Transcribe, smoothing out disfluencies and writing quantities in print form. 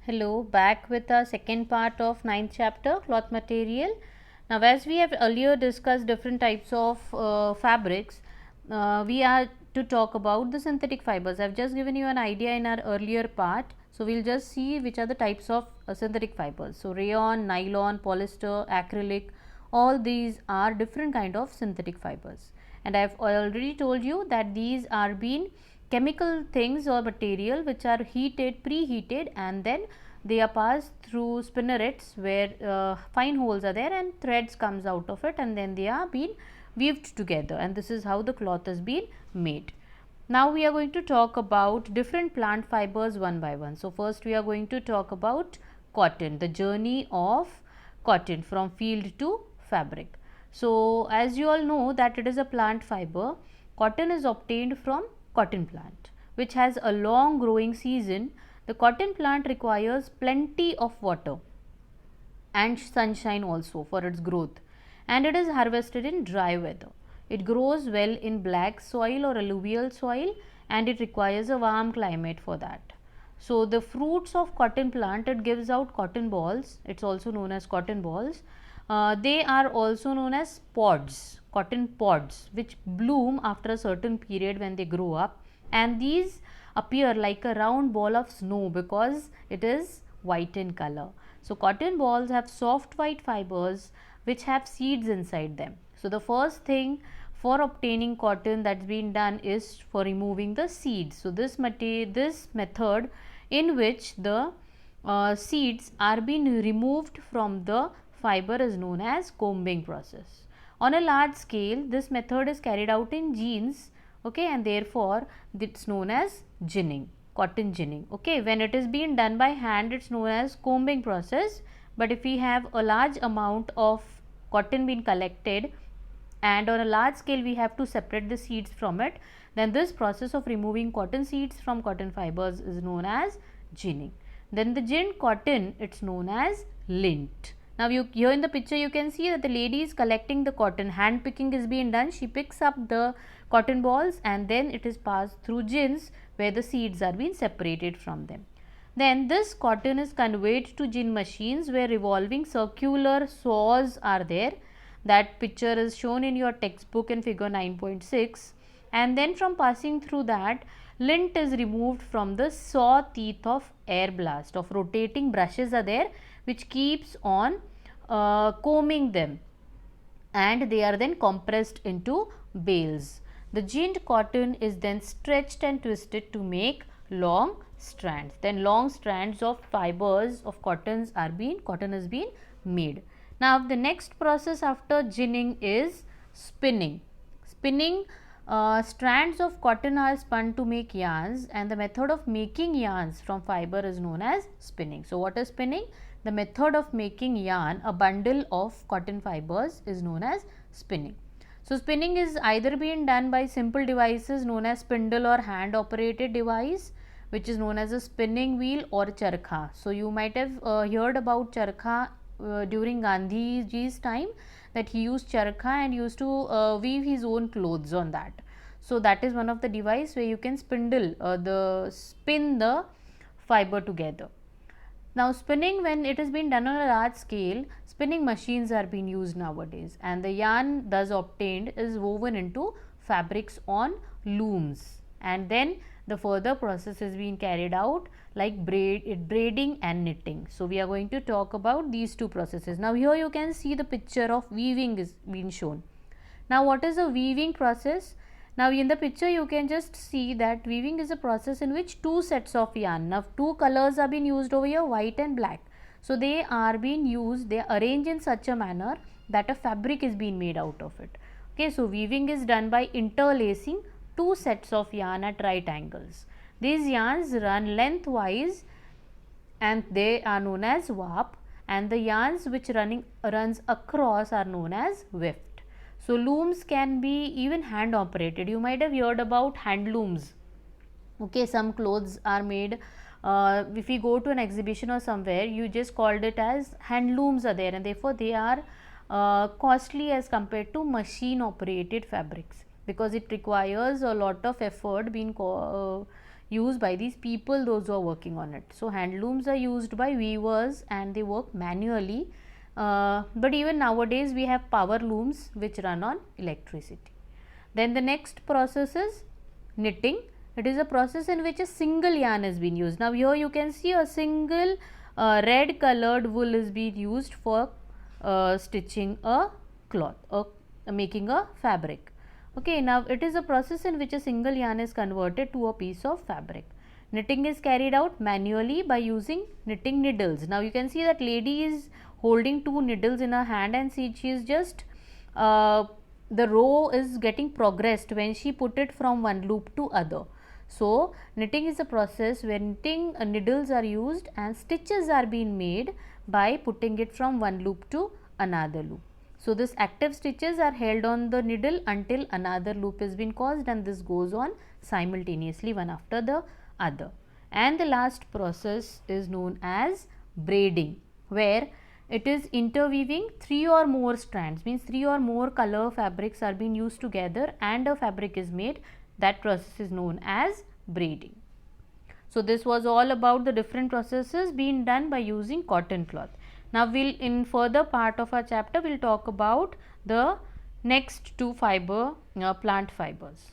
Hello, back with our second part of ninth chapter, cloth material. Now, as we have earlier discussed different types of fabrics, we are to talk about the synthetic fibers. I have just given you an idea in our earlier part. So, we will just see which are the types of synthetic fibers. So, rayon, nylon, polyester, acrylic, all these are different kind of synthetic fibers. And I have already told you that these are being chemical things or material which are heated, preheated, and then they are passed through spinnerets where fine holes are there and threads comes out of it, and then they are being weaved together, and this is how the cloth is being made. Now we are going to talk about different plant fibers one by one. So first we are going to talk about cotton, the journey of cotton from field to fabric. So as you all know that it is a plant fiber. Cotton is obtained from cotton plant which has a long growing season. The cotton plant requires plenty of water and sunshine also for its growth, and it is harvested in dry weather. It grows well in black soil or alluvial soil, and it requires a warm climate for that. So the fruits of cotton plant, it gives out cotton balls. It's also known as cotton balls. They are also known as pods, cotton pods, which bloom after a certain period when they grow up, and these appear like a round ball of snow because it is white in color. So cotton balls have soft white fibers which have seeds inside them. So the first thing for obtaining cotton that's been done is for removing the seeds. So this method in which the seeds are being removed from the fiber is known as combing process. On a large scale, this method is carried out in jeans, okay, and therefore it's known as ginning, cotton ginning. Okay, when it is being done by hand, it's known as combing process. But if we have a large amount of cotton being collected and on a large scale we have to separate the seeds from it, then this process of removing cotton seeds from cotton fibers is known as ginning. Then the ginned cotton, it's known as lint. Now here in the picture you can see that the lady is collecting the cotton. Hand picking is being done. She picks up the cotton balls and then it is passed through gins where the seeds are being separated from them. Then this cotton is conveyed to gin machines where revolving circular saws are there. That picture is shown in your textbook in figure 9.6, and then from passing through that, lint is removed from the saw teeth of air blast. Of rotating brushes are there which keeps on combing them, and they are then compressed into bales. The ginned cotton is then stretched and twisted to make long strands. Then long strands of fibers of cotton is being made. Now the next process after ginning is spinning. Spinning, strands of cotton are spun to make yarns, and the method of making yarns from fiber is known as spinning. So what is spinning? The method of making yarn, a bundle of cotton fibers, is known as spinning. So spinning is either being done by simple devices known as spindle or hand operated device, which is known as a spinning wheel or charkha. So you might have heard about charkha during Gandhiji's time, that he used charkha and used to weave his own clothes on that. So that is one of the device where you can spin the fiber together. Now spinning, when it has been done on a large scale, spinning machines are being used nowadays, and the yarn thus obtained is woven into fabrics on looms, and then the further process is being carried out like braiding and knitting. So we are going to talk about these two processes. Now here you can see the picture of weaving is being shown. Now what is a weaving process? Now in the picture you can just see that weaving is a process in which two sets of yarn, now two colors are being used over here, white and black. So they are being used, they are arranged in such a manner that a fabric is being made out of it. Okay, so weaving is done by interlacing two sets of yarn at right angles. These yarns run lengthwise and they are known as warp, and the yarns which runs across are known as weft. So looms can be even hand operated. You might have heard about hand looms. Okay, some clothes are made. If we go to an exhibition or somewhere, you just called it as hand looms are there, and therefore they are costly as compared to machine operated fabrics, because it requires a lot of effort being used by these people, those who are working on it. So, handlooms are used by weavers and they work manually, but even nowadays we have power looms which run on electricity. Then the next process is knitting. It is a process in which a single yarn has been used. Now, here you can see a single red colored wool is being used for stitching a cloth or making a fabric. Okay, now it is a process in which a single yarn is converted to a piece of fabric. Knitting is carried out manually by using knitting needles. Now you can see that lady is holding two needles in her hand and see she is just the row is getting progressed when she put it from one loop to other. So knitting is a process where knitting needles are used and stitches are being made by putting it from one loop to another loop. So this active stitches are held on the needle until another loop has been caused, and this goes on simultaneously one after the other. And the last process is known as braiding, where it is interweaving three or more strands, means three or more color fabrics are being used together and a fabric is made. That process is known as braiding. So this was all about the different processes being done by using cotton cloth. Now we'll, in further part of our chapter, we'll talk about the next two plant fibers.